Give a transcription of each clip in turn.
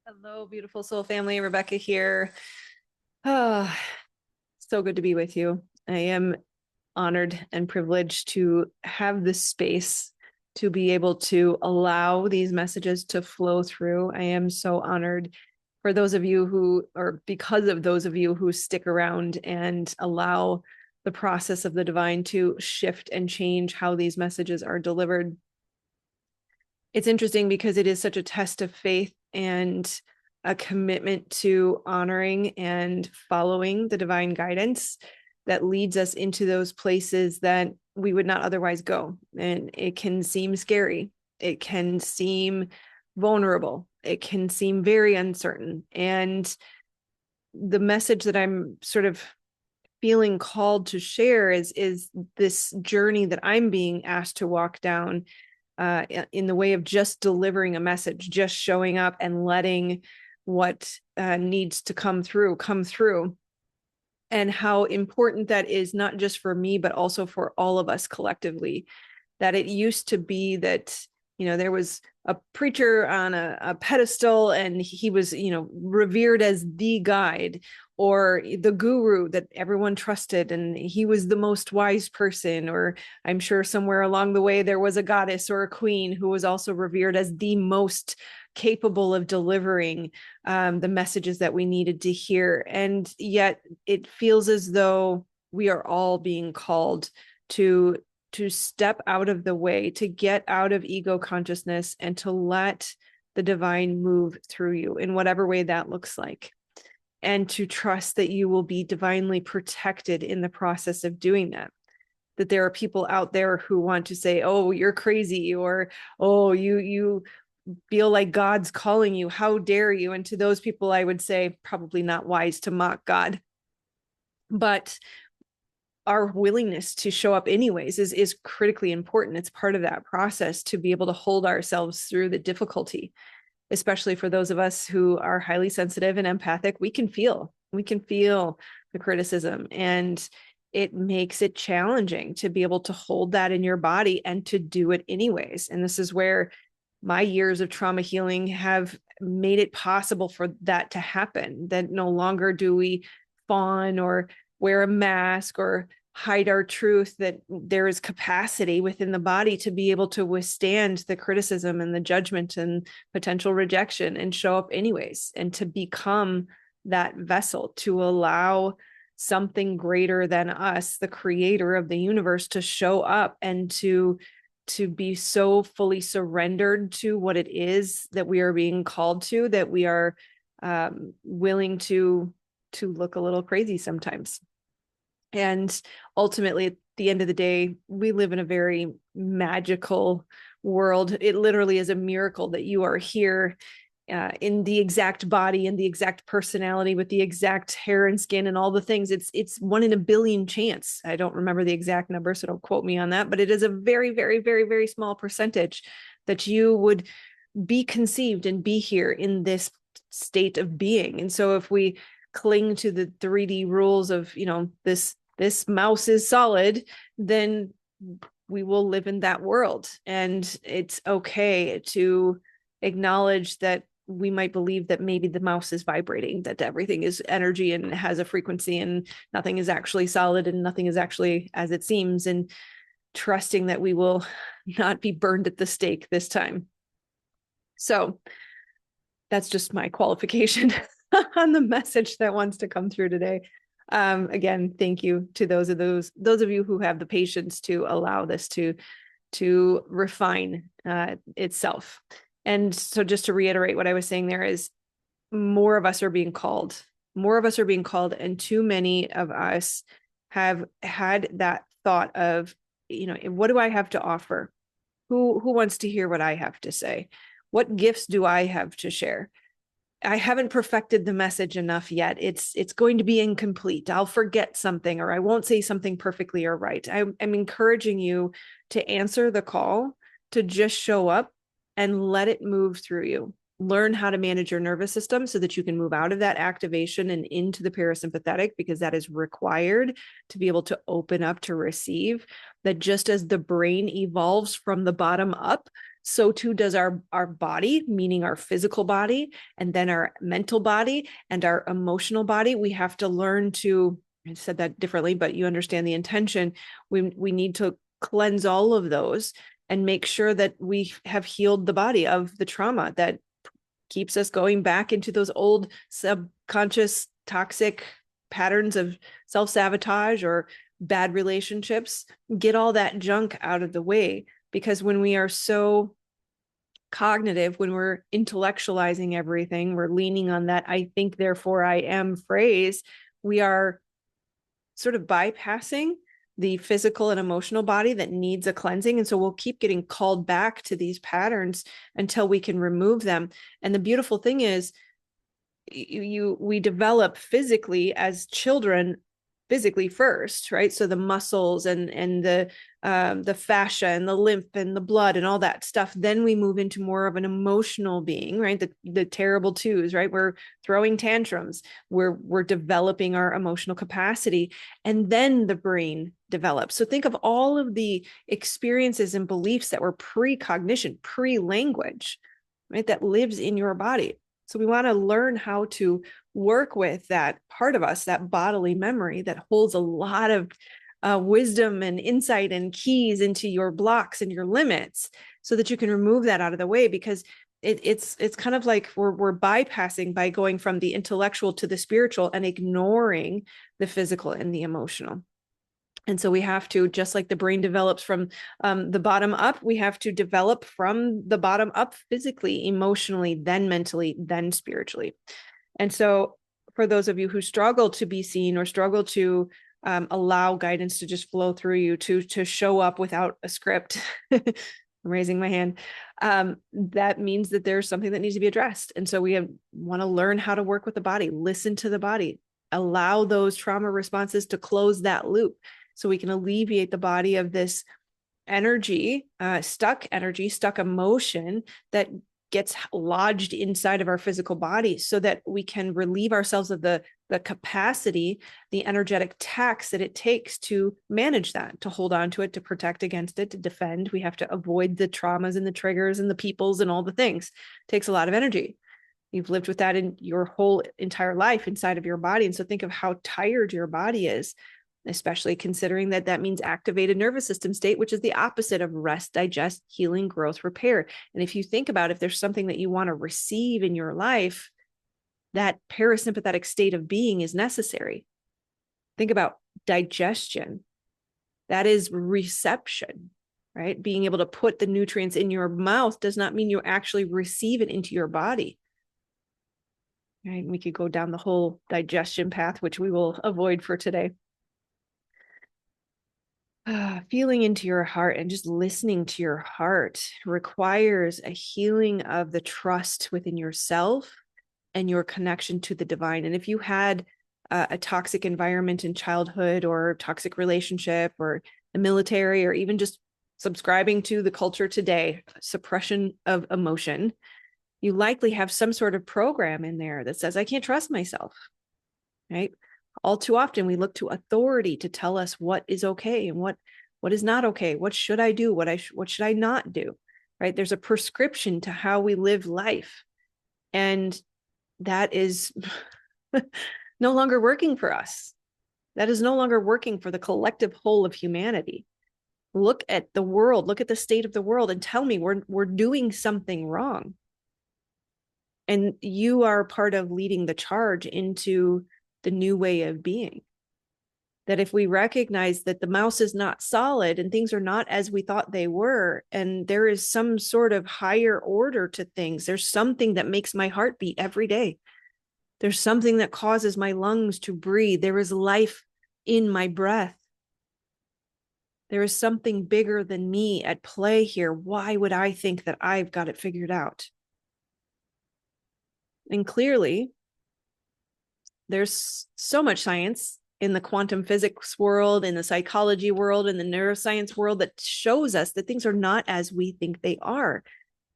Hello, beautiful soul family. Rebecca here. Oh, so good to be with you. I am honored and privileged to have this space to be able to allow these messages to flow through. I am so honored for those of you who, or because of those of you who stick around and allow the process of the divine to shift and change how these messages are delivered. It's interesting because it is such a test of faith and a commitment to honoring and following the divine guidance that leads us into those places that we would not otherwise go. And it can seem scary. It can seem vulnerable. It can seem very uncertain. And the message that I'm sort of feeling called to share is this journey that I'm being asked to walk down in the way of just delivering a message, just showing up and letting what needs to come through, and how important that is, not just for me, but also for all of us collectively. That it used to be that, there was a preacher on a pedestal and he was, revered as the guide or the guru that everyone trusted. And he was the most wise person, or I'm sure somewhere along the way, there was a goddess or a queen who was also revered as the most capable of delivering the messages that we needed to hear. And yet it feels as though we are all being called to step out of the way, to get out of ego consciousness and to let the divine move through you in whatever way that looks like. And to trust that you will be divinely protected in the process of doing that. That there are people out there who want to say, oh, you're crazy, or, oh, you feel like God's calling you. How dare you? And to those people, I would say probably not wise to mock God. But our willingness to show up anyways is critically important. It's part of that process to be able to hold ourselves through the difficulty, especially for those of us who are highly sensitive and empathic. We can feel the criticism, and it makes it challenging to be able to hold that in your body and to do it anyways. And this is where my years of trauma healing have made it possible for that to happen, that no longer do we fawn or wear a mask or hide our truth, that there is capacity within the body to be able to withstand the criticism and the judgment and potential rejection and show up anyways, and to become that vessel to allow something greater than us, the creator of the universe, to show up and to be so fully surrendered to what it is that we are being called to, that we are willing to look a little crazy sometimes. And ultimately, at the end of the day, we live in a very magical world. It literally is a miracle that you are here in the exact body and the exact personality with the exact hair and skin and all the things. It's 1 in a billion chance. I don't remember the exact number, so don't quote me on that, but it is a very, very, very, very small percentage that you would be conceived and be here in this state of being. And so if we cling to the 3D rules of, this mouse is solid, then we will live in that world. And it's okay to acknowledge that we might believe that maybe the mouse is vibrating, that everything is energy and has a frequency and nothing is actually solid and nothing is actually as it seems, and trusting that we will not be burned at the stake this time. So that's just my qualification on the message that wants to come through today. Again, thank you to those of you who have the patience to allow this to refine itself. And so just to reiterate what I was saying, there is more of us are being called. More of us are being called, and too many of us have had that thought of, what do I have to offer? Who wants to hear what I have to say? What gifts do I have to share? I haven't perfected the message enough yet. It's going to be incomplete. I'll forget something, or I won't say something perfectly or right. I'm encouraging you to answer the call, to just show up and let it move through you. Learn how to manage your nervous system so that you can move out of that activation and into the parasympathetic, because that is required to be able to open up to receive. That just as the brain evolves from the bottom up, so too does our body, meaning our physical body, and then our mental body and our emotional body. We have to learn to, I said that differently, but you understand the intention. We need to cleanse all of those and make sure that we have healed the body of the trauma that keeps us going back into those old subconscious toxic patterns of self-sabotage or bad relationships. Get all that junk out of the way, because when we are so cognitive, when we're intellectualizing everything, we're leaning on that I think, therefore I am phrase, we are sort of bypassing the physical and emotional body that needs a cleansing. And so we'll keep getting called back to these patterns until we can remove them. And the beautiful thing is, we develop physically as children, physically first, right? So the muscles and the fascia and the lymph and the blood and all that stuff. Then we move into more of an emotional being, right? The terrible twos, right? We're throwing tantrums. We're developing our emotional capacity, and then the brain develops. So think of all of the experiences and beliefs that were pre-cognition, pre-language, right? That lives in your body. So we want to learn how to work with that part of us, that bodily memory that holds a lot of wisdom and insight and keys into your blocks and your limits, so that you can remove that out of the way. Because it's kind of like we're bypassing by going from the intellectual to the spiritual and ignoring the physical and the emotional. And so we have to, just like the brain develops from the bottom up, we have to develop from the bottom up physically, emotionally, then mentally, then spiritually. And so for those of you who struggle to be seen or struggle to allow guidance to just flow through you, to show up without a script, I'm raising my hand, that means that there's something that needs to be addressed. And so we want to learn how to work with the body, listen to the body, allow those trauma responses to close that loop, so we can alleviate the body of this energy, stuck emotion that gets lodged inside of our physical body, so that we can relieve ourselves of the capacity, the energetic tax that it takes to manage that, to hold on to it, to protect against it, to defend. We have to avoid the traumas and the triggers and the peoples and all the things. It takes a lot of energy. You've lived with that in your whole entire life inside of your body. And so think of how tired your body is, especially considering that that means activated nervous system state, which is the opposite of rest, digest, healing, growth, repair. And if you think about, if there's something that you want to receive in your life, that parasympathetic state of being is necessary. Think about digestion. That is reception, right? Being able to put the nutrients in your mouth does not mean you actually receive it into your body. Right? We could go down the whole digestion path, which we will avoid for today. Feeling into your heart and just listening to your heart requires a healing of the trust within yourself and your connection to the divine. And if you had a toxic environment in childhood, or toxic relationship, or the military, or even just subscribing to the culture today, suppression of emotion, you likely have some sort of program in there that says, I can't trust myself, right? All too often, we look to authority to tell us what is okay and what is not okay. What should I do? What should I not do? Right? There's a prescription to how we live life, and that is no longer working for us. That is no longer working for the collective whole of humanity. Look at the world. Look at the state of the world, and tell me we're doing something wrong. And you are part of leading the charge into the new way of being. That if we recognize that the mouse is not solid and things are not as we thought they were, and there is some sort of higher order to things, there's something that makes my heart beat every day. There's something that causes my lungs to breathe. There is life in my breath. There is something bigger than me at play here. Why would I think that I've got it figured out? And clearly, there's so much science in the quantum physics world, in the psychology world, in the neuroscience world that shows us that things are not as we think they are,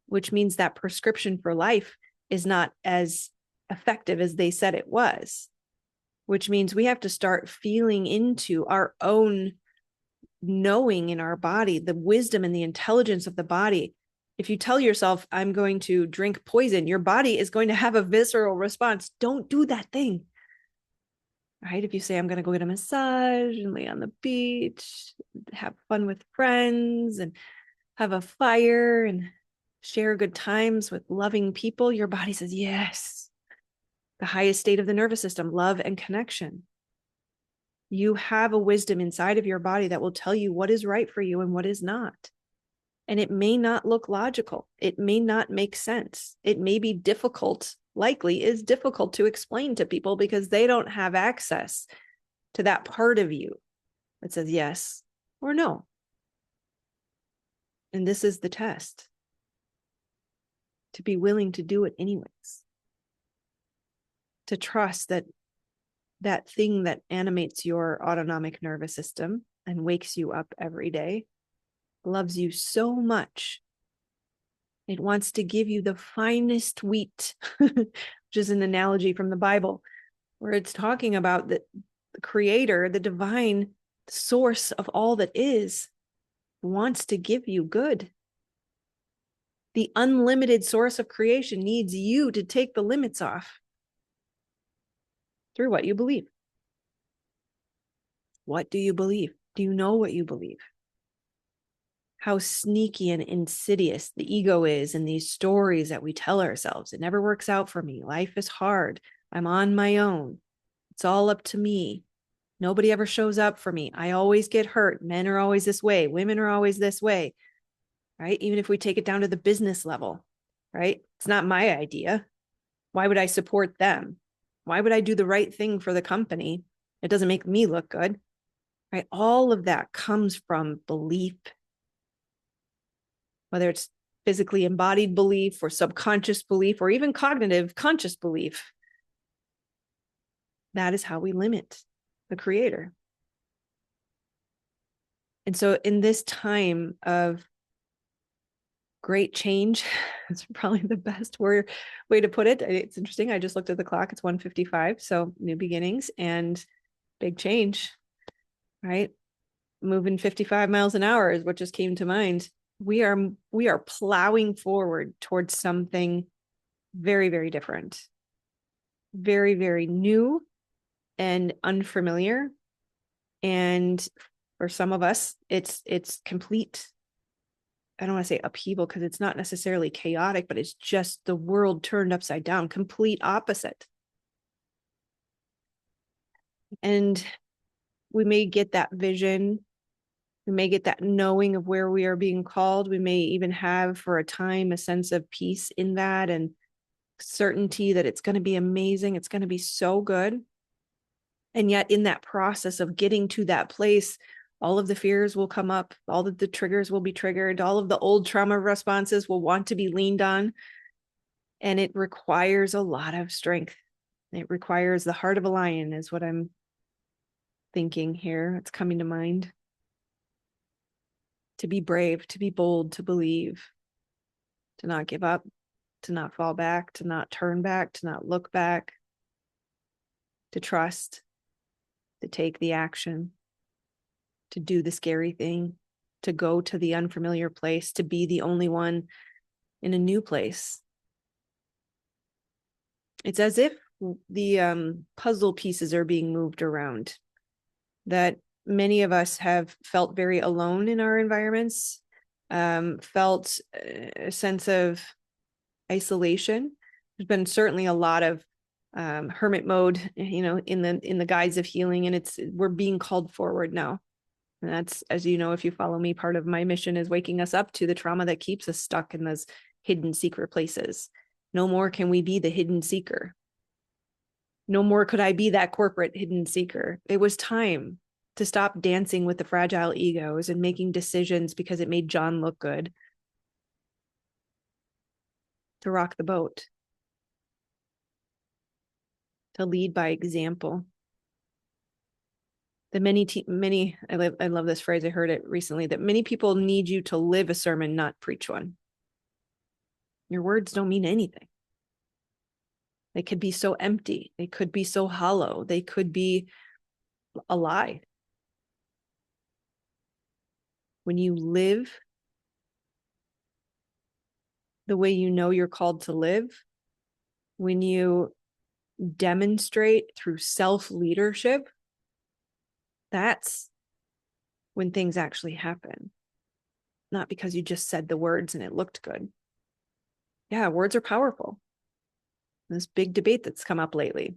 which means that prescription for life is not as effective as they said it was, which means we have to start feeling into our own knowing in our body, the wisdom and the intelligence of the body, If you tell yourself, I'm going to drink poison, your body is going to have a visceral response. Don't do that thing. Right? If you say, I'm going to go get a massage and lay on the beach, have fun with friends and have a fire and share good times with loving people, your body says, yes. The highest state of the nervous system, love and connection. You have a wisdom inside of your body that will tell you what is right for you and what is not. And it may not look logical. It may not make sense. It may be difficult, likely is difficult to explain to people because they don't have access to that part of you that says yes or no. And this is the test, to be willing to do it anyways. To trust that that thing that animates your autonomic nervous system and wakes you up every day loves you so much. It wants to give you the finest wheat, which is an analogy from the Bible, where it's talking about the creator, the divine source of all that is, wants to give you good. The unlimited source of creation needs you to take the limits off through what you believe. What do you believe? Do you know what you believe? How sneaky and insidious the ego is in these stories that we tell ourselves. It never works out for me. Life is hard. I'm on my own. It's all up to me. Nobody ever shows up for me. I always get hurt. Men are always this way. Women are always this way, right? Even if we take it down to the business level, right? It's not my idea. Why would I support them? Why would I do the right thing for the company? It doesn't make me look good, right? All of that comes from belief, whether it's physically embodied belief or subconscious belief or even cognitive conscious belief. That is how we limit the creator. And so in this time of great change, it's probably the best way to put it. It's interesting. I just looked at the clock. It's 1:55. So new beginnings and big change, right? Moving 55 miles an hour is what just came to mind. We are plowing forward towards something very, very different, very, very new and unfamiliar. And for some of us, it's complete, I don't want to say upheaval because it's not necessarily chaotic, but it's just the world turned upside down, complete opposite. And we may get that vision. We may get that knowing of where we are being called. We may even have for a time a sense of peace in that and certainty that it's going to be amazing. It's going to be so good. And yet in that process of getting to that place, all of the fears will come up. All of the triggers will be triggered. All of the old trauma responses will want to be leaned on. And it requires a lot of strength. It requires the heart of a lion is what I'm thinking here. It's coming to mind. To be brave, to be bold, to believe, to not give up, to not fall back, to not turn back, to not look back, to trust, to take the action, to do the scary thing, to go to the unfamiliar place, to be the only one in a new place. It's as if the puzzle pieces are being moved around, that many of us have felt very alone in our environments, felt a sense of isolation. There's been certainly a lot of hermit mode, in the guise of healing, and we're being called forward now. And that's, as you know, if you follow me, part of my mission is waking us up to the trauma that keeps us stuck in those hidden secret places. No more can we be the hidden seeker. No more could I be that corporate hidden seeker. It was time to stop dancing with the fragile egos and making decisions because it made John look good. To rock the boat. To lead by example. That many, I love this phrase, I heard it recently, that many people need you to live a sermon, not preach one. Your words don't mean anything. They could be so empty. They could be so hollow. They could be a lie. When you live the way you know you're called to live, when you demonstrate through self-leadership, that's when things actually happen. Not because you just said the words and it looked good. Yeah, words are powerful. This big debate that's come up lately.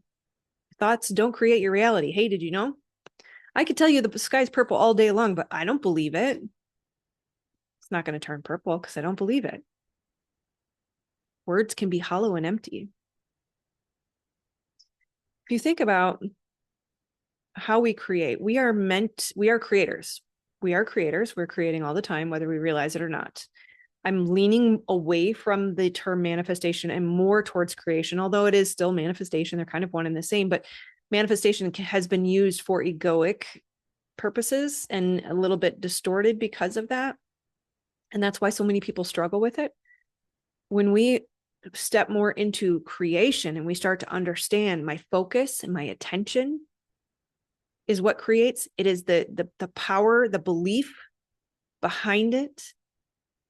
Thoughts don't create your reality. Hey, did you know? I could tell you the sky's purple all day long, but I don't believe it. It's not going to turn purple because I don't believe it. Words can be hollow and empty. If you think about how we create, we are creators. We are creators. We're creating all the time, whether we realize it or not. I'm leaning away from the term manifestation and more towards creation, although it is still manifestation. They're kind of one and the same, but manifestation has been used for egoic purposes and a little bit distorted because of that. And that's why so many people struggle with it. When we step more into creation and we start to understand my focus and my attention is what creates, it is the power, the belief behind it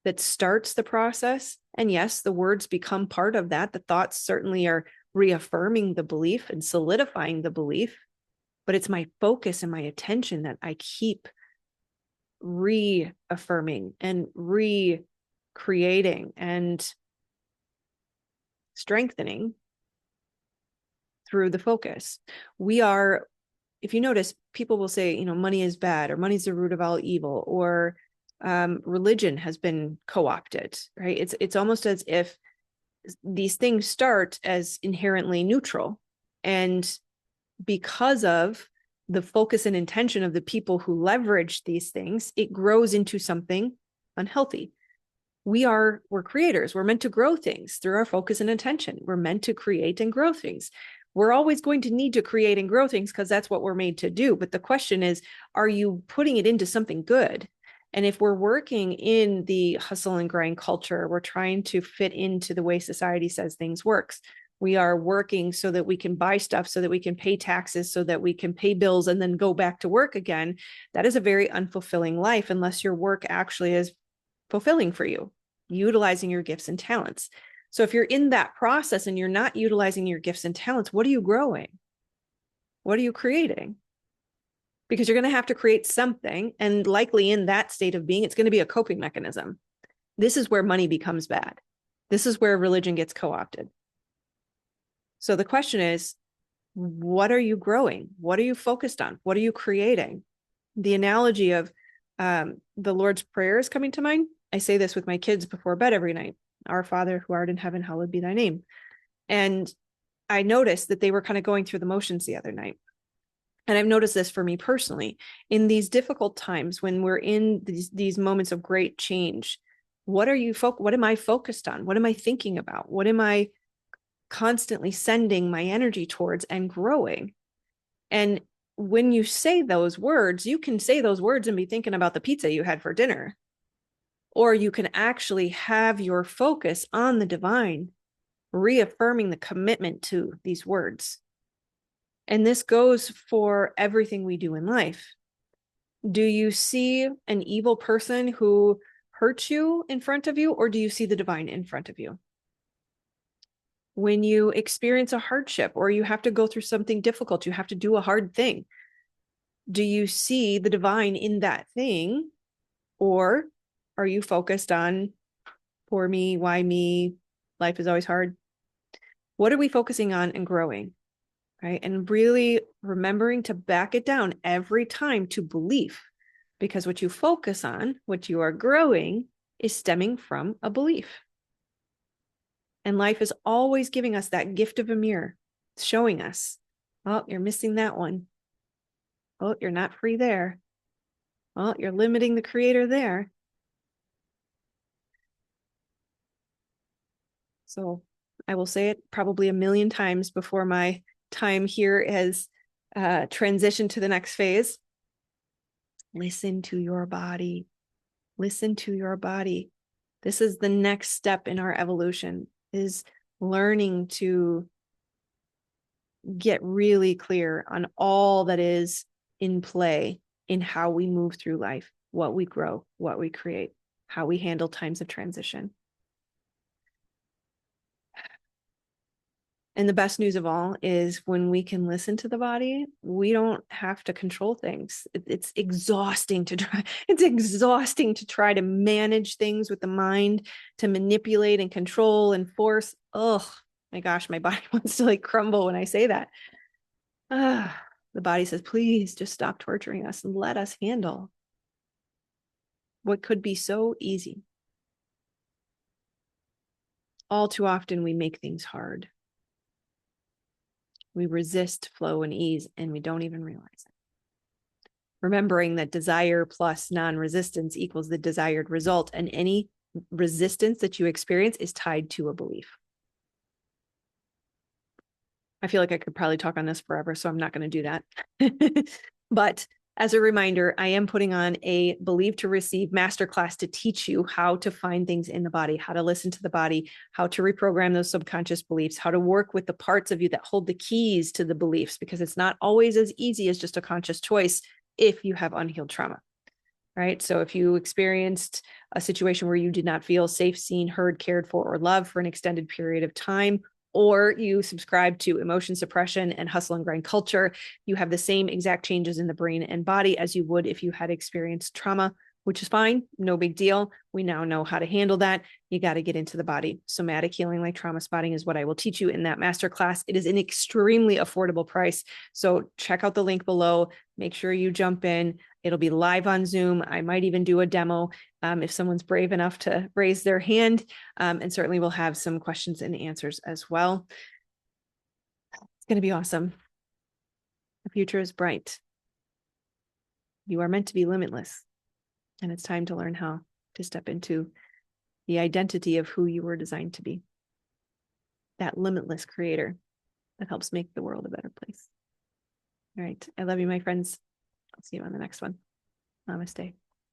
that starts the process. And yes, the words become part of that. The thoughts certainly are reaffirming the belief and solidifying the belief, but it's my focus and my attention that I keep reaffirming and recreating and strengthening through the focus. If you notice, people will say, money is bad, or money's the root of all evil, or religion has been co-opted, right? It's almost as if these things start as inherently neutral. And because of the focus and intention of the people who leverage these things, it grows into something unhealthy. We're creators. We're meant to grow things through our focus and intention. We're meant to create and grow things. We're always going to need to create and grow things because that's what we're made to do. But the question is, are you putting it into something good? And if we're working in the hustle and grind culture, we're trying to fit into the way society says things works. We are working so that we can buy stuff, so that we can pay taxes, so that we can pay bills and then go back to work again. That is a very unfulfilling life unless your work actually is fulfilling for you, utilizing your gifts and talents. So if you're in that process and you're not utilizing your gifts and talents, what are you growing? What are you creating? Because you're going to have to create something. And likely in that state of being, it's going to be a coping mechanism. This is where money becomes bad. This is where religion gets co-opted. So the question is, what are you growing? What are you focused on? What are you creating? The analogy of the Lord's Prayer is coming to mind. I say this with my kids before bed every night. Our Father who art in heaven, hallowed be thy name. And I noticed that they were kind of going through the motions the other night. And I've noticed this for me personally in these difficult times when we're in these moments of great change. What am I focused on? What am I thinking about? What am I constantly sending my energy towards and growing? And when you say those words, you can say those words and be thinking about the pizza you had for dinner. Or you can actually have your focus on the divine, reaffirming the commitment to these words. And this goes for everything we do in life. Do you see an evil person who hurts you in front of you, or do you see the divine in front of you? When you experience a hardship or you have to go through something difficult, you have to do a hard thing, do you see the divine in that thing, or are you focused on poor me, why me, life is always hard? What are we focusing on and growing? Right? And really remembering to back it down every time to belief, because what you focus on, what you are growing, is stemming from a belief. And life is always giving us that gift of a mirror, showing us, oh, you're missing that one. Oh, you're not free there. Oh, you're limiting the creator there. So I will say it probably a million times before my time here has transitioned to the next phase. Listen to your body. Listen to your body. This is the next step in our evolution, is learning to get really clear on all that is in play in how we move through life, what we grow, what we create, how we handle times of transition. And the best news of all is when we can listen to the body, we don't have to control things. It's exhausting to try. It's exhausting to try to manage things with the mind, to manipulate and control and force. Oh my gosh, my body wants to like crumble when I say that. The body says, please just stop torturing us and let us handle what could be so easy. All too often we make things hard. We resist flow and ease, and we don't even realize it. Remembering that desire plus non-resistance equals the desired result, and any resistance that you experience is tied to a belief. I feel like I could probably talk on this forever, so I'm not going to do that. But as a reminder, I am putting on a Believe to Receive masterclass to teach you how to find things in the body, how to listen to the body, how to reprogram those subconscious beliefs, how to work with the parts of you that hold the keys to the beliefs, because it's not always as easy as just a conscious choice if you have unhealed trauma. Right. So if you experienced a situation where you did not feel safe, seen, heard, cared for, or loved for an extended period of time, or you subscribe to emotion suppression and hustle and grind culture, you have the same exact changes in the brain and body as you would if you had experienced trauma, which is fine. No big deal. We now know how to handle that. You got to get into the body. Somatic healing like trauma spotting is what I will teach you in that masterclass. It is an extremely affordable price. So check out the link below. Make sure you jump in. It'll be live on Zoom. I might even do a demo if someone's brave enough to raise their hand. And certainly we'll have some questions and answers as well. It's going to be awesome. The future is bright. You are meant to be limitless. And it's time to learn how to step into the identity of who you were designed to be. That limitless creator that helps make the world a better place. All right. I love you, my friends. I'll see you on the next one. Namaste.